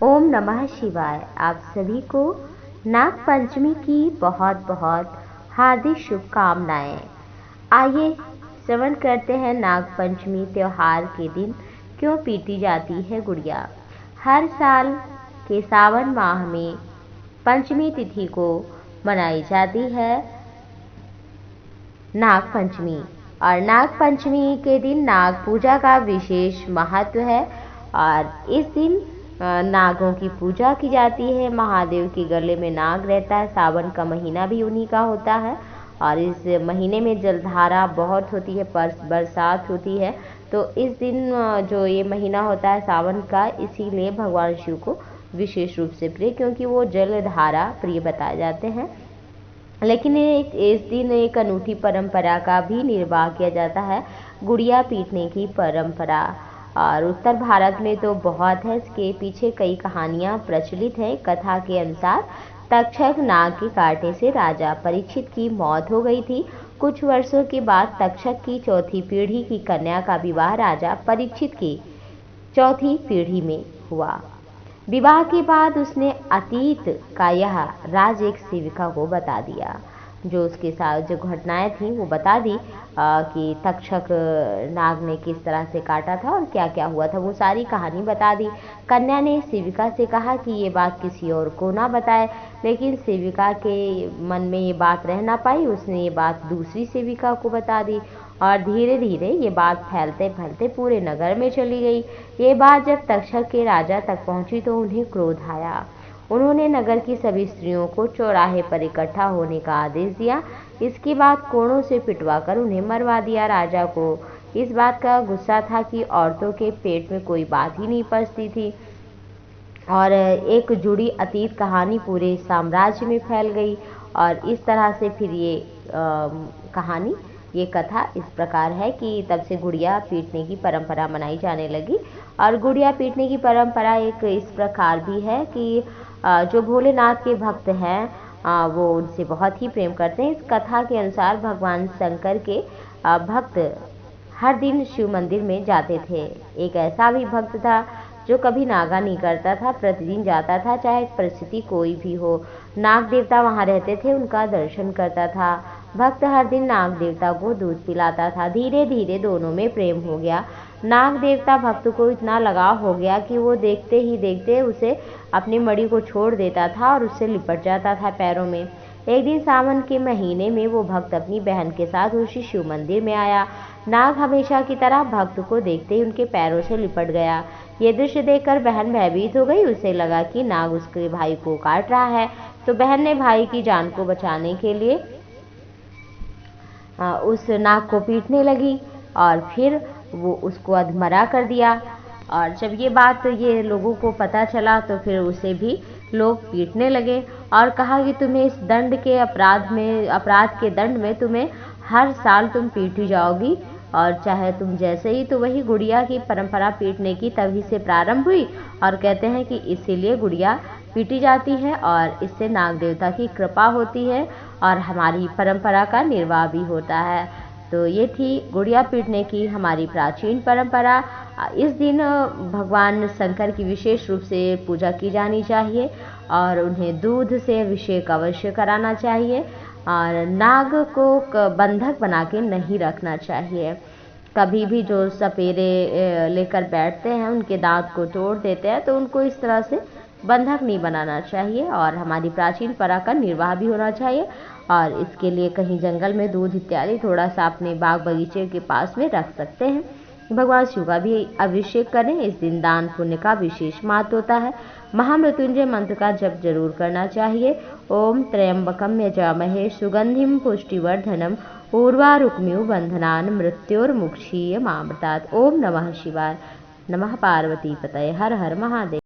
ओम नमः शिवाय। आप सभी को नाग पंचमी की बहुत बहुत हार्दिक शुभकामनाएं। आइए श्रवण करते हैं नाग पंचमी त्योहार के दिन क्यों पीटी जाती है गुड़िया। हर साल के सावन माह में पंचमी तिथि को मनाई जाती है नाग पंचमी, और नाग पंचमी के दिन नाग पूजा का विशेष महत्व है। और इस दिन नागों की पूजा की जाती है। महादेव के गले में नाग रहता है। सावन का महीना भी उन्हीं का होता है और इस महीने में जलधारा बहुत होती है, बरसात होती है। तो इस दिन जो ये महीना होता है सावन का, इसीलिए भगवान शिव को विशेष रूप से प्रिय, क्योंकि वो जलधारा प्रिय बताए जाते हैं। लेकिन इस दिन एक अनूठी परंपरा का भी निर्वाह किया जाता है, गुड़िया पीटने की परंपरा। और उत्तर भारत में तो बहुत है, इसके पीछे कई कहानियां प्रचलित हैं। कथा के अनुसार तक्षक नाग के कांटे से राजा परीक्षित की मौत हो गई थी। कुछ वर्षों के बाद तक्षक की चौथी पीढ़ी की कन्या का विवाह राजा परीक्षित की चौथी पीढ़ी में हुआ। विवाह के बाद उसने अतीत का यह राज एक सेविका को बता दिया। जो उसके साथ जो घटनाएं थी वो बता दी कि तक्षक नाग ने किस तरह से काटा था और क्या क्या हुआ था, वो सारी कहानी बता दी। कन्या ने सेविका से कहा कि ये बात किसी और को ना बताए, लेकिन सेविका के मन में ये बात रह ना पाई। उसने ये बात दूसरी सेविका को बता दी और धीरे धीरे ये बात फैलते फैलते पूरे नगर में चली गई। ये बात जब तक्षक के राजा तक पहुंची तो उन्हें क्रोध आया। उन्होंने नगर की सभी स्त्रियों को चौराहे पर इकट्ठा होने का आदेश दिया। इसके बाद कोड़ों से पिटवाकर उन्हें मरवा दिया। राजा को इस बात का गुस्सा था कि औरतों के पेट में कोई बात ही नहीं पचती थी, और एक जुड़ी अतीत कहानी पूरे साम्राज्य में फैल गई। और इस तरह से फिर ये कहानी, ये कथा इस प्रकार है कि तब से गुड़िया पीटने की परंपरा मनाई जाने लगी। और गुड़िया पीटने की परंपरा एक इस प्रकार भी है कि जो भोलेनाथ के भक्त हैं वो उनसे बहुत ही प्रेम करते हैं। इस कथा के अनुसार भगवान शंकर के भक्त हर दिन शिव मंदिर में जाते थे। एक ऐसा भी भक्त था जो कभी नागा नहीं करता था, प्रतिदिन जाता था, चाहे परिस्थिति कोई भी हो। नाग देवता वहाँ रहते थे, उनका दर्शन करता था। भक्त हर दिन नाग देवता को दूध पिलाता था। धीरे धीरे दोनों में प्रेम हो गया। नाग देवता भक्त को इतना लगाव हो गया कि वो देखते ही देखते उसे अपनी मड़ी को छोड़ देता था और उससे लिपट जाता था पैरों में। एक दिन सावन के महीने में वो भक्त अपनी बहन के साथ उसी शिव मंदिर में आया। नाग हमेशा की तरह भक्त को देखते ही उनके पैरों से लिपट गया। ये दृश्य देखकर बहन भयभीत हो गई। उसे लगा कि नाग उसके भाई को काट रहा है, तो बहन ने भाई की जान को बचाने के लिए उस नाग को पीटने लगी और फिर वो उसको अधमरा कर दिया। और जब ये बात ये लोगों को पता चला तो फिर उसे भी लोग पीटने लगे और कहा कि तुम्हें इस दंड के अपराध के दंड में तुम्हें हर साल तुम पीटी जाओगी। और चाहे तुम जैसे ही, तो वही गुड़िया की परंपरा पीटने की तभी से प्रारंभ हुई। और कहते हैं कि इसीलिए गुड़िया पीटी जाती है और इससे नाग देवता की कृपा होती है और हमारी परंपरा का निर्वाह भी होता है। तो ये थी गुड़िया पीटने की हमारी प्राचीन परंपरा। इस दिन भगवान शंकर की विशेष रूप से पूजा की जानी चाहिए और उन्हें दूध से अभिषेक अवश्य कराना चाहिए। और नाग को बंधक बना के नहीं रखना चाहिए। कभी भी जो सपेरे लेकर बैठते हैं उनके दांत को तोड़ देते हैं, तो उनको इस तरह से बंधक नहीं बनाना चाहिए। और हमारी प्राचीन परंपरा का निर्वाह भी होना चाहिए। और इसके लिए कहीं जंगल में दूध इत्यादि थोड़ा सा अपने बाग बगीचे के पास में रख सकते हैं। भगवान शिव का भी अभिषेक करें। इस दिन दान पुण्य का विशेष महत्व होता है। महामृत्युंजय मंत्र का जप जरूर करना चाहिए। ओम त्र्यंबकम यजामहे सुगंधिम पुष्टिवर्धनम उर्वारुकमिव बंधनान मृत्योर्मुक्षीयमामृतात्। ओम नमः शिवाय। नमः पार्वती पतये। हर हर महादेव।